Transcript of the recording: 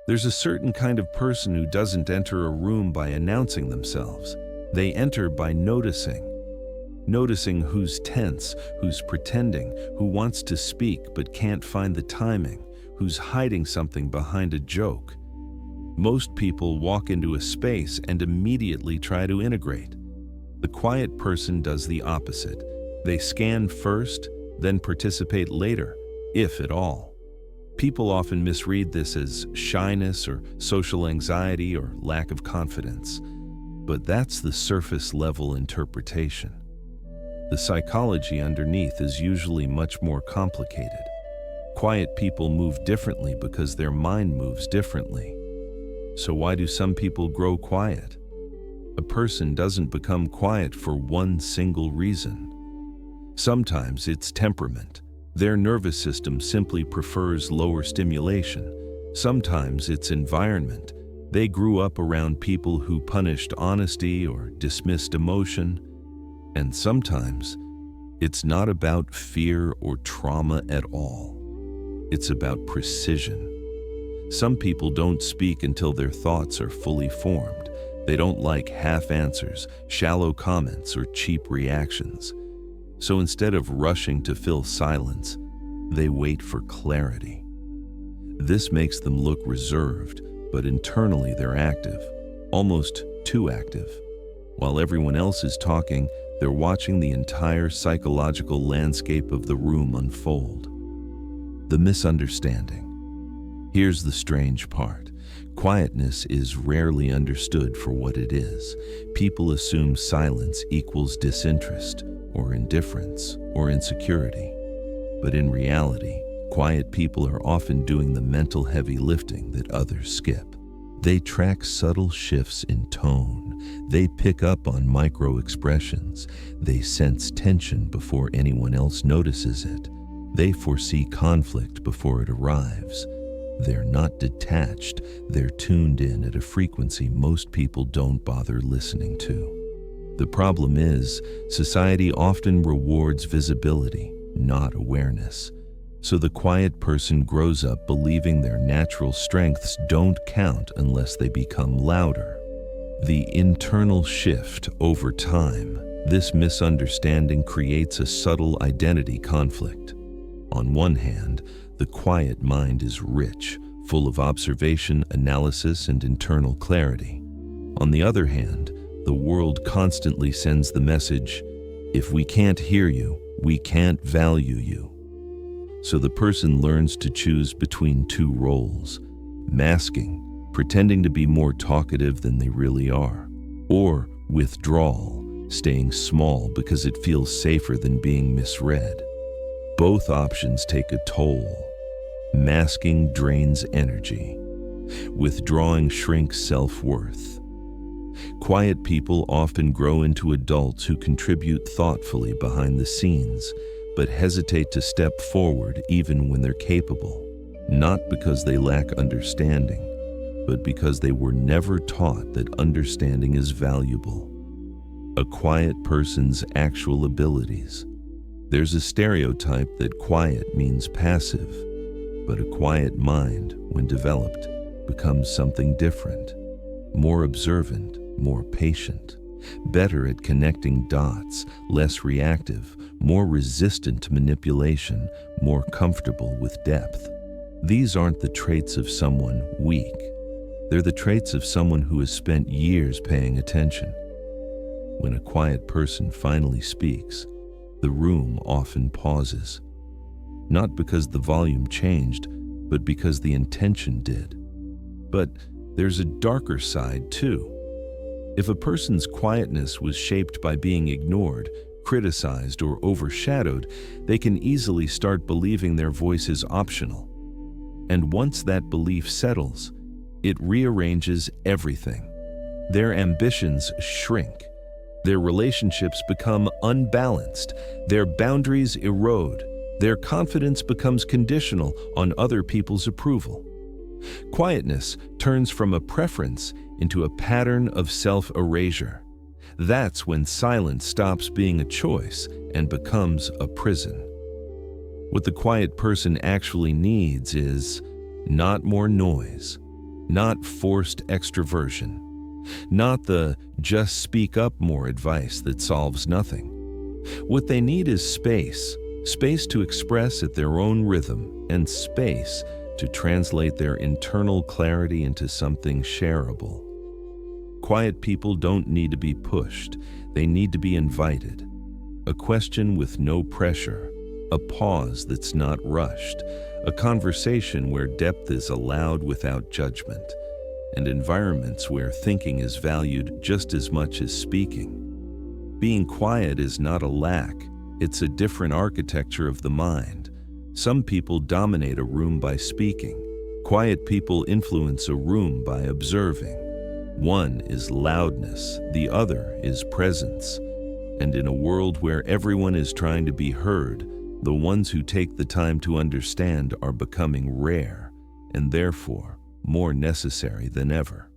There's a certain kind of person who doesn't enter a room by announcing themselves. They enter by noticing. Noticing who's tense, who's pretending, who wants to speak but can't find the timing, who's hiding something behind a joke. Most people walk into a space and immediately try to integrate. The quiet person does the opposite. They scan first, then participate later, if at all. People often misread this as shyness or social anxiety or lack of confidence, but that's the surface-level interpretation. The psychology underneath is usually much more complicated. Quiet people move differently because their mind moves differently. So why do some people grow quiet? A person doesn't become quiet for one single reason. Sometimes it's temperament. Their nervous system simply prefers lower stimulation. Sometimes it's environment. They grew up around people who punished honesty or dismissed emotion. And sometimes it's not about fear or trauma at all. It's about precision. Some people don't speak until their thoughts are fully formed. They don't like half answers, shallow comments, or cheap reactions. So instead of rushing to fill silence, they wait for clarity. This makes them look reserved, but internally they're active, almost too active. While everyone else is talking, they're watching the entire psychological landscape of the room unfold. The misunderstanding. Here's the strange part. Quietness is rarely understood for what it is. People assume silence equals disinterest, or indifference, or insecurity. But in reality, quiet people are often doing the mental heavy lifting that others skip. They track subtle shifts in tone. They pick up on micro expressions. They sense tension before anyone else notices it. They foresee conflict before it arrives. They're not detached. They're tuned in at a frequency most people don't bother listening to. The problem is, society often rewards visibility, not awareness. So the quiet person grows up believing their natural strengths don't count unless they become louder. The internal shift over time. This misunderstanding creates a subtle identity conflict. On one hand, the quiet mind is rich, full of observation, analysis, and internal clarity. On the other hand, the world constantly sends the message, if we can't hear you, we can't value you. So the person learns to choose between two roles: masking, pretending to be more talkative than they really are, or withdrawal, staying small because it feels safer than being misread. Both options take a toll. Masking drains energy. Withdrawing shrinks self-worth. Quiet people often grow into adults who contribute thoughtfully behind the scenes, but hesitate to step forward even when they're capable, not because they lack understanding, but because they were never taught that understanding is valuable. A quiet person's actual abilities. There's a stereotype that quiet means passive, but a quiet mind, when developed, becomes something different, more observant, more patient, better at connecting dots, less reactive, more resistant to manipulation, more comfortable with depth. These aren't the traits of someone weak. They're the traits of someone who has spent years paying attention. When a quiet person finally speaks, the room often pauses. Not because the volume changed, but because the intention did. But there's a darker side too. If a person's quietness was shaped by being ignored, criticized, or overshadowed, they can easily start believing their voice is optional. And once that belief settles, it rearranges everything. Their ambitions shrink. Their relationships become unbalanced. Their boundaries erode. Their confidence becomes conditional on other people's approval. Quietness turns from a preference into a pattern of self-erasure. That's when silence stops being a choice and becomes a prison. What the quiet person actually needs is not more noise, not forced extroversion, not the just speak up more advice that solves nothing. What they need is space, space to express at their own rhythm, and space to translate their internal clarity into something shareable. Quiet people don't need to be pushed, they need to be invited. A question with no pressure, a pause that's not rushed, a conversation where depth is allowed without judgment, and environments where thinking is valued just as much as speaking. Being quiet is not a lack, it's a different architecture of the mind. Some people dominate a room by speaking. Quiet people influence a room by observing. One is loudness, the other is presence. And in a world where everyone is trying to be heard, the ones who take the time to understand are becoming rare, and therefore more necessary than ever.